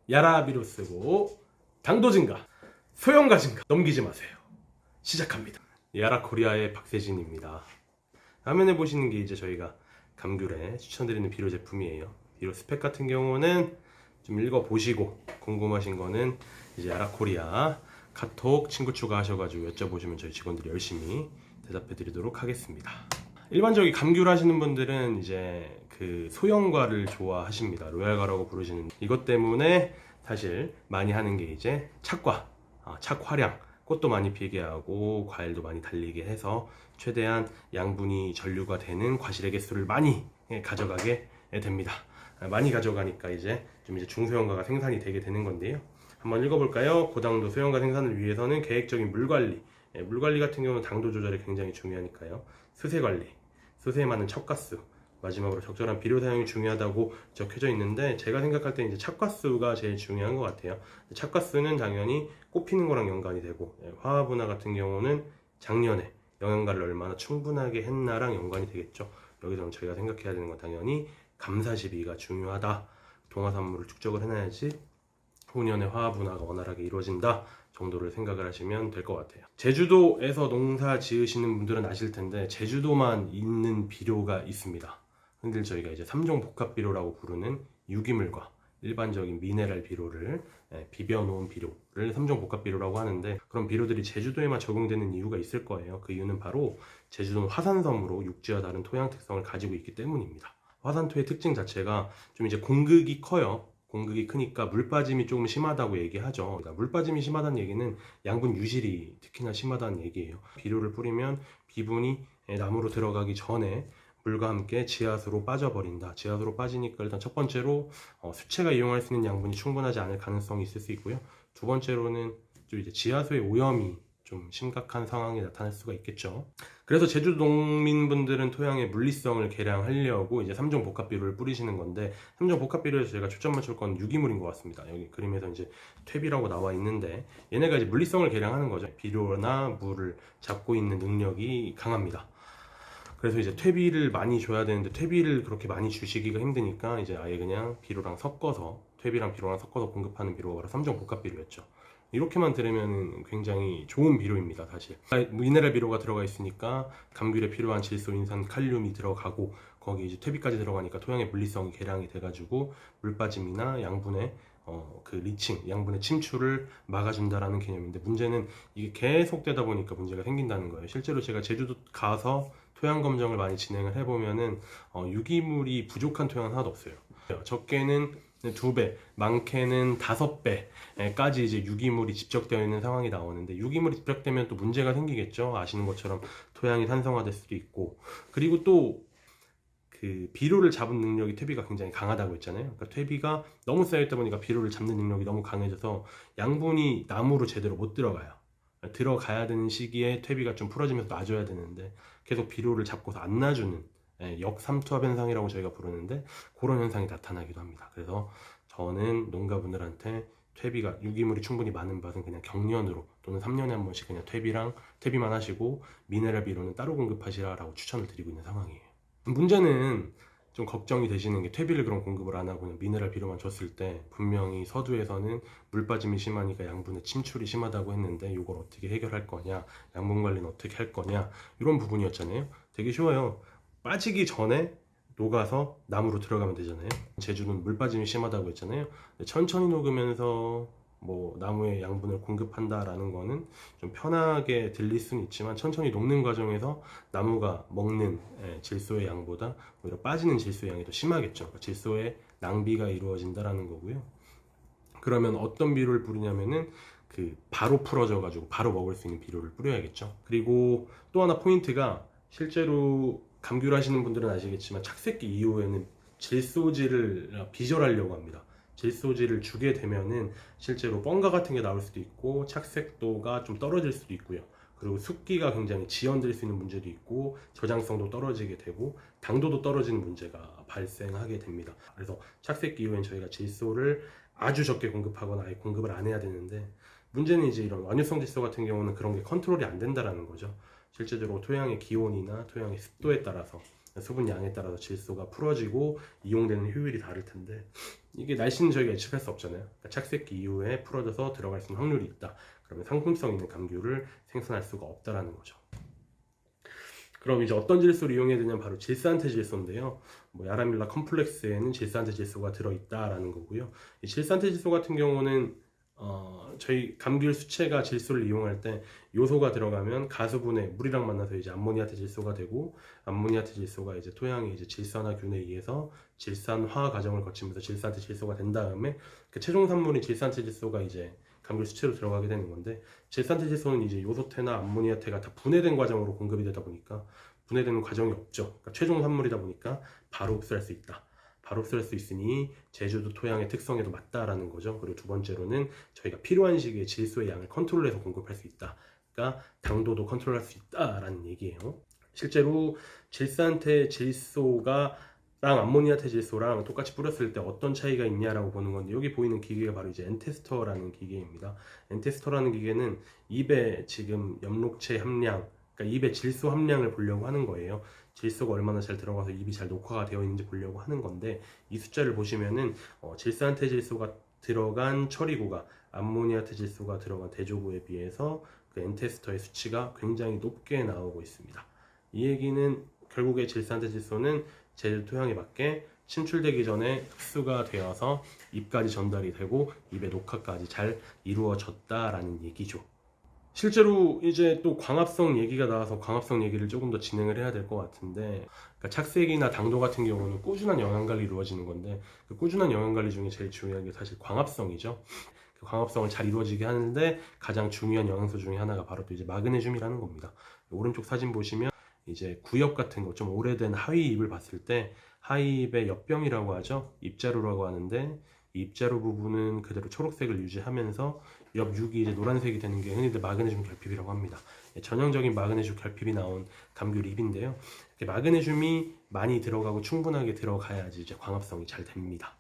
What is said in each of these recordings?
야라비로 쓰고 당도 증가, 소형가 증가 넘기지 마세요. 시작합니다. 야라코리아의 박세진입니다. 화면에 보시는 게 이제 저희가 감귤에 추천드리는 비료 제품이에요. 비료 스펙 같은 경우는 좀 읽어보시고 궁금하신 거는 이제 야라코리아 카톡 친구 추가하셔가지고 여쭤보시면 저희 직원들이 열심히 대답해드리도록 하겠습니다. 일반적인 감귤 하시는 분들은 이제 그 소형과를 좋아하십니다. 로얄과라고 부르시는 이것 때문에 사실 많이 하는 게 이제 착과, 착화량, 꽃도 많이 피게 하고 과일도 많이 달리게 해서 최대한 양분이 전류가 되는 과실의 개수를 많이 가져가게 됩니다. 많이 가져가니까 이제 중소형과가 생산이 되게 되는 건데요. 한번 읽어볼까요? 고당도 소형과 생산을 위해서는 계획적인 물 관리, 물 관리 같은 경우는 당도 조절이 굉장히 중요하니까요. 수세 관리, 수세에 맞는 척가수, 마지막으로 적절한 비료 사용이 중요하다고 적혀져 있는데 제가 생각할 때 이제 착과수가 제일 중요한 것 같아요. 착과수는 당연히 꽃 피는 거랑 연관이 되고 화합분화 같은 경우는 작년에 영양가를 얼마나 충분하게 했나랑 연관이 되겠죠. 여기서 저희가 생각해야 되는 건 당연히 감사 시비가 중요하다. 동화산물을 축적을 해놔야지 후년에 화합분화가 원활하게 이루어진다 정도를 생각을 하시면 될 것 같아요. 제주도에서 농사 지으시는 분들은 아실 텐데 제주도만 있는 비료가 있습니다. 흔들 저희가 이제 3종 복합 비료라고 부르는 유기물과 일반적인 미네랄 비료를 비벼 놓은 비료를 3종 복합 비료라고 하는데 그런 비료들이 제주도에만 적용되는 이유가 있을 거예요. 그 이유는 바로 제주도는 화산섬으로 육지와 다른 토양 특성을 가지고 있기 때문입니다. 화산토의 특징 자체가 좀 이제 공극이 커요. 공극이 크니까 물 빠짐이 조금 심하다고 얘기하죠. 그러니까 물 빠짐이 심하다는 얘기는 양분 유실이 특히나 심하다는 얘기예요. 비료를 뿌리면 비분이 나무로 들어가기 전에 물과 함께 지하수로 빠져버린다. 지하수로 빠지니까 일단 첫 번째로 수채가 이용할 수 있는 양분이 충분하지 않을 가능성이 있을 수 있고요. 두 번째로는 좀 이제 지하수의 오염이 좀 심각한 상황이 나타날 수가 있겠죠. 그래서 제주도 농민분들은 토양의 물리성을 개량하려고 이제 3종 복합 비료를 뿌리시는 건데 3종 복합 비료에서 제가 초점 맞출 건 유기물인 것 같습니다. 여기 그림에서 이제 퇴비라고 나와 있는데 얘네가 이제 물리성을 개량하는 거죠. 비료나 물을 잡고 있는 능력이 강합니다. 그래서 이제 퇴비를 많이 줘야 되는데 퇴비를 그렇게 많이 주시기가 힘드니까 이제 아예 그냥 비료랑 섞어서 퇴비랑 비료랑 섞어서 공급하는 비료가 바로 3종 복합 비료였죠. 이렇게만 들으면 굉장히 좋은 비료입니다. 사실 미네랄 비료가 들어가 있으니까 감귤에 필요한 질소, 인산, 칼륨이 들어가고 거기 이제 퇴비까지 들어가니까 토양의 물리성이 개량이 돼가지고 물 빠짐이나 양분의 그 리칭, 양분의 침출을 막아준다라는 개념인데 문제는 이게 계속 되다 보니까 문제가 생긴다는 거예요. 실제로 제가 제주도 가서 토양 검정을 많이 진행을 해보면은 유기물이 부족한 토양은 하나도 없어요. 적게는 2배, 많게는 5배까지 이제 유기물이 집적되어 있는 상황이 나오는데 유기물이 집적되면 또 문제가 생기겠죠. 아시는 것처럼 토양이 산성화될 수도 있고 그리고 또 그 비료를 잡은 능력이 퇴비가 굉장히 강하다고 했잖아요. 그러니까 퇴비가 너무 쌓여있다 보니까 비료를 잡는 능력이 너무 강해져서 양분이 나무로 제대로 못 들어가요. 들어가야 되는 시기에 퇴비가 좀 풀어지면서 놔줘야 되는데 계속 비료를 잡고서 안 놔주는 역삼투압 현상이라고 저희가 부르는데 그런 현상이 나타나기도 합니다. 그래서 저는 농가분들한테 퇴비가 유기물이 충분히 많은 밭은 그냥 경년으로 또는 3년에 한 번씩 그냥 퇴비만 하시고 미네랄 비료는 따로 공급하시라라고 추천을 드리고 있는 상황이에요. 문제는 좀 걱정이 되시는 게 퇴비를 그럼 공급을 안 하고 그냥 미네랄 비료만 줬을 때 분명히 서두에서는 물 빠짐이 심하니까 양분의 침출이 심하다고 했는데 이걸 어떻게 해결할 거냐, 양분 관리는 어떻게 할 거냐 이런 부분이었잖아요. 되게 쉬워요. 빠지기 전에 녹아서 나무로 들어가면 되잖아요. 제주는 물 빠짐이 심하다고 했잖아요. 천천히 녹으면서 뭐 나무에 양분을 공급한다라는 거는 좀 편하게 들릴 수는 있지만 천천히 녹는 과정에서 나무가 먹는 질소의 양보다 오히려 빠지는 질소의 양이 더 심하겠죠. 그러니까 질소의 낭비가 이루어진다라는 거고요. 그러면 어떤 비료를 뿌리냐면은 그 바로 풀어져 가지고 바로 먹을 수 있는 비료를 뿌려야겠죠. 그리고 또 하나 포인트가 실제로 감귤 하시는 분들은 아시겠지만 착색기 이후에는 질소질을 비절하려고 합니다. 질소질을 주게 되면은 실제로 뻥가 같은 게 나올 수도 있고 착색도가 좀 떨어질 수도 있고요. 그리고 습기가 굉장히 지연될 수 있는 문제도 있고 저장성도 떨어지게 되고 당도도 떨어지는 문제가 발생하게 됩니다. 그래서 착색기 이후엔 저희가 질소를 아주 적게 공급하거나 아예 공급을 안 해야 되는데 문제는 이제 이런 완효성 질소 같은 경우는 그런 게 컨트롤이 안 된다라는 거죠. 실제적으로 토양의 기온이나 토양의 습도에 따라서 수분 양에 따라서 질소가 풀어지고 이용되는 효율이 다를 텐데, 이게 날씨는 저희가 예측할 수 없잖아요. 그러니까 착색기 이후에 풀어져서 들어갈 수 있는 확률이 있다. 그러면 상품성 있는 감귤을 생산할 수가 없다라는 거죠. 그럼 이제 어떤 질소를 이용해야 되냐면 바로 질산테 질소인데요. 뭐 야라밀라 컴플렉스에는 질산테 질소가 들어있다라는 거고요. 이 질산테 질소 같은 경우는 저희 감귤 수채가 질소를 이용할 때 요소가 들어가면 가수분해 물이랑 만나서 이제 암모니아테 질소가 되고, 암모니아테 질소가 이제 토양의 이제 질산화균에 의해서 질산화 과정을 거치면서 질산테 질소가 된 다음에 그 최종 산물인 질산테 질소가 이제 감귤 수채로 들어가게 되는 건데, 질산테 질소는 이제 요소테나 암모니아테가 다 분해된 과정으로 공급이 되다 보니까 분해되는 과정이 없죠. 그러니까 최종 산물이다 보니까 바로 흡수할 수 있다. 바로 흡수할 수 있으니 제주도 토양의 특성에도 맞다라는 거죠. 그리고 두 번째로는 저희가 필요한 시기에 질소의 양을 컨트롤해서 공급할 수 있다. 그러니까 당도도 컨트롤할 수 있다라는 얘기예요. 실제로 질산테 질소가 암모니아테 질소랑 똑같이 뿌렸을 때 어떤 차이가 있냐라고 보는 건데, 여기 보이는 기계가 바로 이제 엔테스터라는 기계입니다. 엔테스터라는 기계는 입에 지금 엽록체 함량, 그러니까 입의 질소 함량을 보려고 하는 거예요. 질소가 얼마나 잘 들어가서 입이 잘 녹화가 되어 있는지 보려고 하는 건데, 이 숫자를 보시면은 질산테 질소가 들어간 처리구가 암모니아테 질소가 들어간 대조구에 비해서 그 엔테스터의 수치가 굉장히 높게 나오고 있습니다. 이 얘기는 결국에 질산테 질소는 제주 토양에 맞게 침출되기 전에 흡수가 되어서 입까지 전달이 되고 입의 녹화까지 잘 이루어졌다라는 얘기죠. 실제로 이제 또 광합성 얘기가 나와서 광합성 얘기를 조금 더 진행을 해야 될 것 같은데, 그러니까 착색이나 당도 같은 경우는 꾸준한 영양관리 이루어지는 건데, 그 꾸준한 영양관리 중에 제일 중요한 게 사실 광합성이죠. 그 광합성을 잘 이루어지게 하는데 가장 중요한 영양소 중에 하나가 바로 또 이제 마그네슘이라는 겁니다. 오른쪽 사진 보시면 이제 구엽 같은 거, 좀 오래된 하위 잎을 봤을 때 하위 잎의 엽병이라고 하죠. 잎자루라고 하는데, 이 잎자루 부분은 그대로 초록색을 유지하면서 옆육이 이제 노란색이 되는 게 흔히들 마그네슘 결핍이라고 합니다. 전형적인 마그네슘 결핍이 나온 감귤 잎인데요. 이렇게 마그네슘이 많이 들어가고 충분하게 들어가야지 이제 광합성이 잘 됩니다.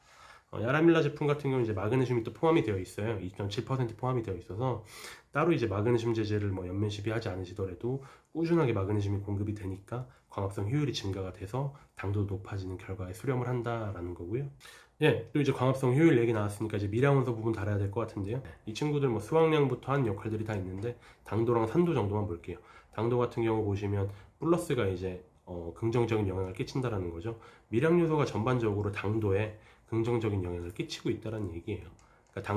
야라밀라 제품 같은 경우는 이제 마그네슘이 또 포함이 되어 있어요. 2.7% 포함이 되어 있어서 따로 이제 마그네슘 제제를 뭐 연면 시비하지 않으시더라도 꾸준하게 마그네슘이 공급이 되니까 광합성 효율이 증가가 돼서 당도도 높아지는 결과에 수렴을 한다라는 거고요. 예, 또 이제 광합성 효율 얘기 나왔으니까 이제 미량원소 부분 다뤄야 될 것 같은데요. 이 친구들 뭐 수확량부터 한 역할들이 다 있는데, 당도랑 산도 정도만 볼게요. 당도 같은 경우 보시면 플러스가 이제 긍정적인 영향을 끼친다라는 거죠. 미량 요소가 전반적으로 당도에 긍정적인 영향을 끼치고 있다는 얘기예요. 그러니까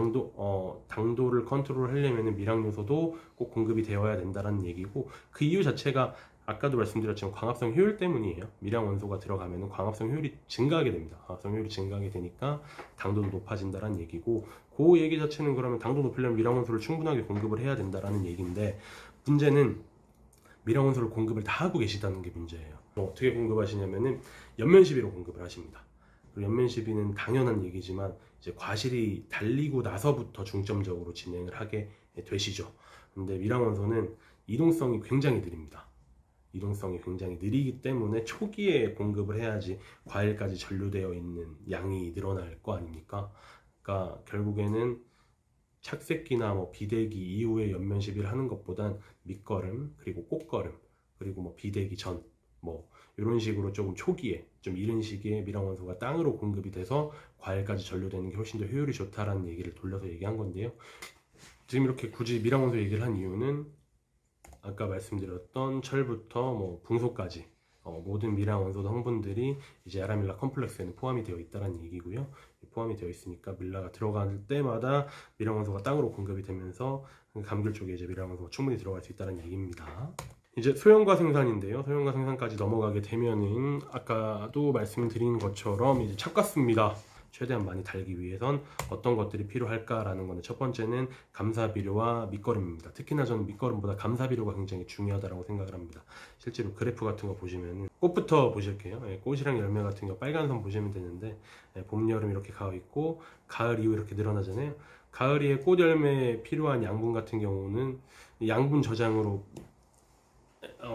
당도를 컨트롤하려면 미량 요소도 꼭 공급이 되어야 된다는 얘기고, 그 이유 자체가 아까도 말씀드렸지만 광합성 효율 때문이에요. 미량 원소가 들어가면 광합성 효율이 증가하게 됩니다. 광합성 효율이 증가하게 되니까 당도도 높아진다는 얘기고, 그 얘기 자체는 그러면 당도 높이려면 미량 원소를 충분하게 공급을 해야 된다는 얘기인데, 문제는 미량 원소를 공급을 다 하고 계시다는 게 문제예요. 어떻게 공급하시냐면은 연면 시비로 공급을 하십니다. 그리고 연면 시비는 당연한 얘기지만 이제 과실이 달리고 나서부터 중점적으로 진행을 하게 되시죠. 근데 미량 원소는 이동성이 굉장히 느립니다. 이동성이 굉장히 느리기 때문에 초기에 공급을 해야지 과일까지 전류되어 있는 양이 늘어날 거 아닙니까? 그러니까 결국에는 착색기나 뭐 비대기 이후에 연면 시비를 하는 것보단 밑거름, 그리고 꽃거름, 그리고 뭐 비대기 전, 뭐 이런 식으로 조금 초기에 좀 이른 시기에 미량 원소가 땅으로 공급이 돼서 과일까지 전류되는 게 훨씬 더 효율이 좋다라는 얘기를 돌려서 얘기한 건데요. 지금 이렇게 굳이 미량 원소 얘기를 한 이유는 아까 말씀드렸던 철부터 뭐 붕소까지 모든 미량 원소 성분들이 이제 야라밀라 컴플렉스에는 포함이 되어 있다는 얘기고요. 포함이 되어 있으니까 밀라가 들어갈 때마다 미량 원소가 땅으로 공급이 되면서 감귤 쪽에 이제 미량 원소가 충분히 들어갈 수 있다는 얘기입니다. 이제 소형과 생산인데요. 소형과 생산까지 넘어가게 되면은 아까도 말씀드린 것처럼 이제 착과수입니다. 최대한 많이 달기 위해선 어떤 것들이 필요할까라는 거는 첫 번째는 감사비료와 밑거름입니다. 특히나 저는 밑거름보다 감사비료가 굉장히 중요하다고 생각을 합니다. 실제로 그래프 같은 거 보시면 꽃부터 보실게요. 꽃이랑 열매 같은 거 빨간 선 보시면 되는데, 봄, 여름 이렇게 가어 있고 가을 이후 이렇게 늘어나잖아요. 가을 이후에 꽃 열매에 필요한 양분 같은 경우는 양분 저장으로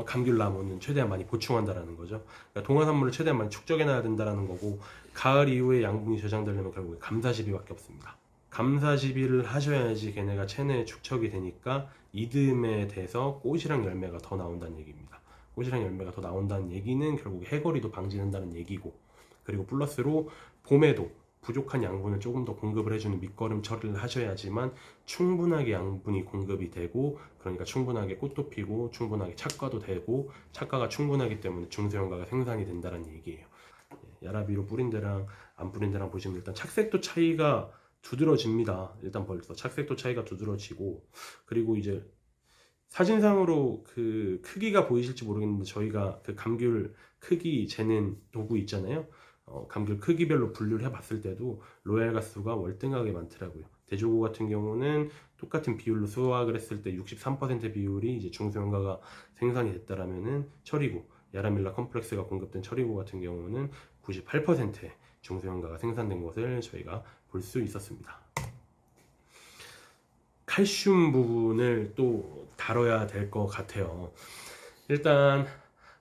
감귤나무는 최대한 많이 보충한다라는 거죠. 그러니까 동화산물을 최대한 많이 축적해놔야 된다라는 거고, 가을 이후에 양분이 저장되려면 결국에 감사시비밖에 없습니다. 감사시비를 하셔야지 걔네가 체내에 축적이 되니까 이듬해 돼서 꽃이랑 열매가 더 나온다는 얘기입니다. 꽃이랑 열매가 더 나온다는 얘기는 결국 해거리도 방지된다는 얘기고, 그리고 플러스로 봄에도 부족한 양분을 조금 더 공급을 해주는 밑거름 처리를 하셔야지만 충분하게 양분이 공급이 되고, 그러니까 충분하게 꽃도 피고 충분하게 착과도 되고, 착과가 충분하기 때문에 중소형과가 생산이 된다는 얘기예요. 야라비로 뿌린 데랑 안 뿌린 데랑 보시면 일단 착색도 차이가 두드러집니다. 일단 벌써 착색도 차이가 두드러지고, 그리고 이제 사진상으로 그 크기가 보이실지 모르겠는데 저희가 그 감귤 크기 재는 도구 있잖아요. 감귤 크기별로 분류를 해봤을 때도 로얄 가수가 월등하게 많더라고요. 대조구 같은 경우는 똑같은 비율로 수확을 했을 때 63% 비율이 이제 중소형가가 생산이 됐다라면은 철이고, 야라밀라 컴플렉스가 공급된 철이고 같은 경우는 98%의 중소형가가 생산된 것을 저희가 볼 수 있었습니다. 칼슘 부분을 또 다뤄야 될 것 같아요. 일단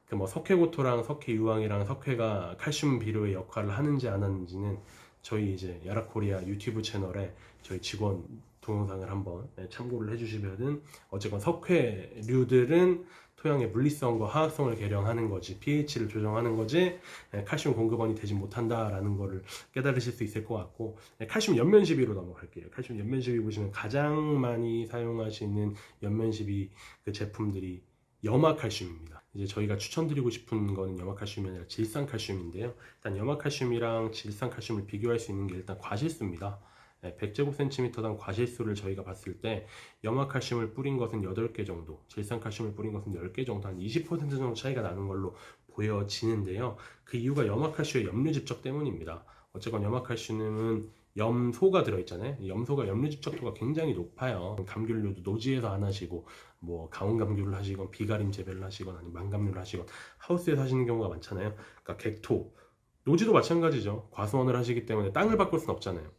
그 뭐 석회고토랑 석회유황이랑 석회가 칼슘 비료의 역할을 하는지 안 하는지는 저희 이제 야라코리아 유튜브 채널에 저희 직원 동영상을 한번 참고를 해주시면은, 어쨌건 석회류들은 토양의 물리성과 화학성을 계량하는 거지 pH를 조정하는 거지 칼슘 공급원이 되지 못한다라는 거를 깨달으실 수 있을 것 같고, 칼슘 연면시비로 넘어갈게요. 칼슘 연면시비 보시면 가장 많이 사용하시는 연면시비 그 제품들이 염화칼슘입니다. 이제 저희가 추천드리고 싶은 거는 염화칼슘이 아니라 질산칼슘인데요. 일단 염화칼슘이랑 질산칼슘을 비교할 수 있는 게 일단 과실수입니다. 100제곱센티미터당 과실수를 저희가 봤을 때 염화칼슘을 뿌린 것은 8개 정도, 질산칼슘을 뿌린 것은 10개 정도, 한 20% 정도 차이가 나는 걸로 보여지는데요. 그 이유가 염화칼슘의 염류집적 때문입니다. 어쨌건 염화칼슘은 염소가 들어있잖아요. 염소가 염류집적도가 굉장히 높아요. 감귤류도 노지에서 안 하시고 뭐 강원 감귤을 하시건 비가림 재배를 하시건 아니면 망감류를 하시건 하우스에서 하시는 경우가 많잖아요. 그러니까 객토, 노지도 마찬가지죠. 과수원을 하시기 때문에 땅을 바꿀 수는 없잖아요.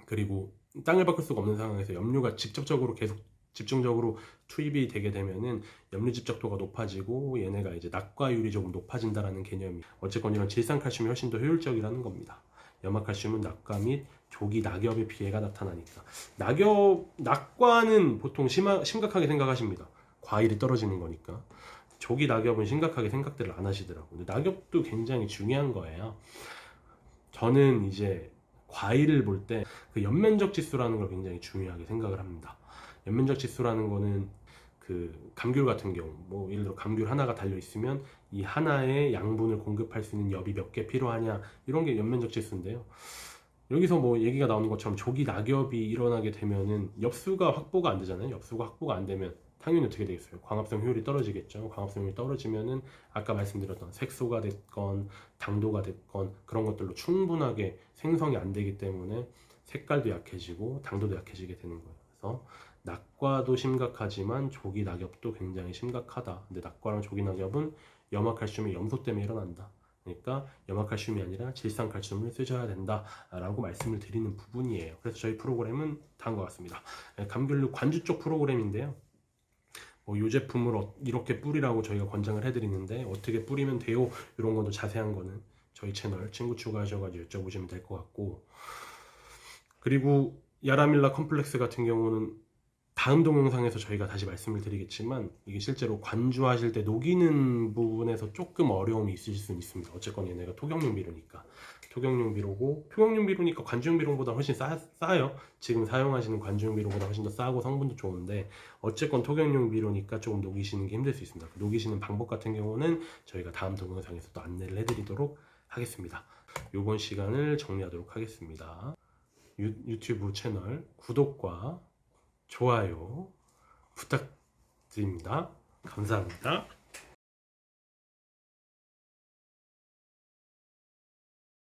그리고 땅을 바꿀 수가 없는 상황에서 염류가 직접적으로 계속 집중적으로 투입이 되게 되면은 염류 집적도가 높아지고 얘네가 이제 낙과율이 조금 높아진다라는 개념이, 어쨌건 이런 질산칼슘이 훨씬 더 효율적이라는 겁니다. 염화칼슘은 낙과 및 조기 낙엽의 피해가 나타나니까. 낙과는 보통 심각하게 생각하십니다. 과일이 떨어지는 거니까. 조기 낙엽은 심각하게 생각들을 안 하시더라고요. 근데 낙엽도 굉장히 중요한 거예요. 저는 이제 과일을 볼 때 그 연면적 지수라는 걸 굉장히 중요하게 생각을 합니다. 연면적 지수라는 거는 그 감귤 같은 경우, 뭐 예를 들어 감귤 하나가 달려 있으면 이 하나의 양분을 공급할 수 있는 엽이 몇 개 필요하냐, 이런 게 연면적 지수인데요. 여기서 뭐 얘기가 나오는 것처럼 조기 낙엽이 일어나게 되면은 엽수가 확보가 안 되잖아요. 엽수가 확보가 안 되면 당연히 어떻게 되겠어요? 광합성 효율이 떨어지겠죠. 광합성 효율이 떨어지면은 아까 말씀드렸던 색소가 됐건 당도가 됐건 그런 것들로 충분하게 생성이 안 되기 때문에 색깔도 약해지고 당도도 약해지게 되는 거예요. 그래서 낙과도 심각하지만 조기 낙엽도 굉장히 심각하다. 근데 낙과랑 조기 낙엽은 염화칼슘이 염소 때문에 일어난다. 그러니까 염화칼슘이 아니라 질산칼슘을 쓰셔야 된다라고 말씀을 드리는 부분이에요. 그래서 저희 프로그램은 다음과 같습니다. 감귤류 관주 쪽 프로그램인데요. 이 제품을 이렇게 뿌리라고 저희가 권장을 해드리는데 어떻게 뿌리면 돼요? 이런 것도 자세한 거는 저희 채널 친구 추가하셔가지고 여쭤보시면 될 것 같고, 그리고 야라밀라 컴플렉스 같은 경우는 다음 동영상에서 저희가 다시 말씀을 드리겠지만 이게 실제로 관주하실 때 녹이는 부분에서 조금 어려움이 있으실 수는 있습니다. 어쨌건 얘네가 토경용 비료니까. 토경용 비료니까 관주용 비료보다 훨씬 싸요. 지금 사용하시는 관주용 비료보다 훨씬 더 싸고 성분도 좋은데, 어쨌건 토경용 비료니까 조금 녹이시는 게 힘들 수 있습니다. 녹이시는 방법 같은 경우는 저희가 다음 동영상에서 또 안내를 해드리도록 하겠습니다. 이번 시간을 정리하도록 하겠습니다. 유튜브 채널 구독과 좋아요 부탁드립니다. 감사합니다.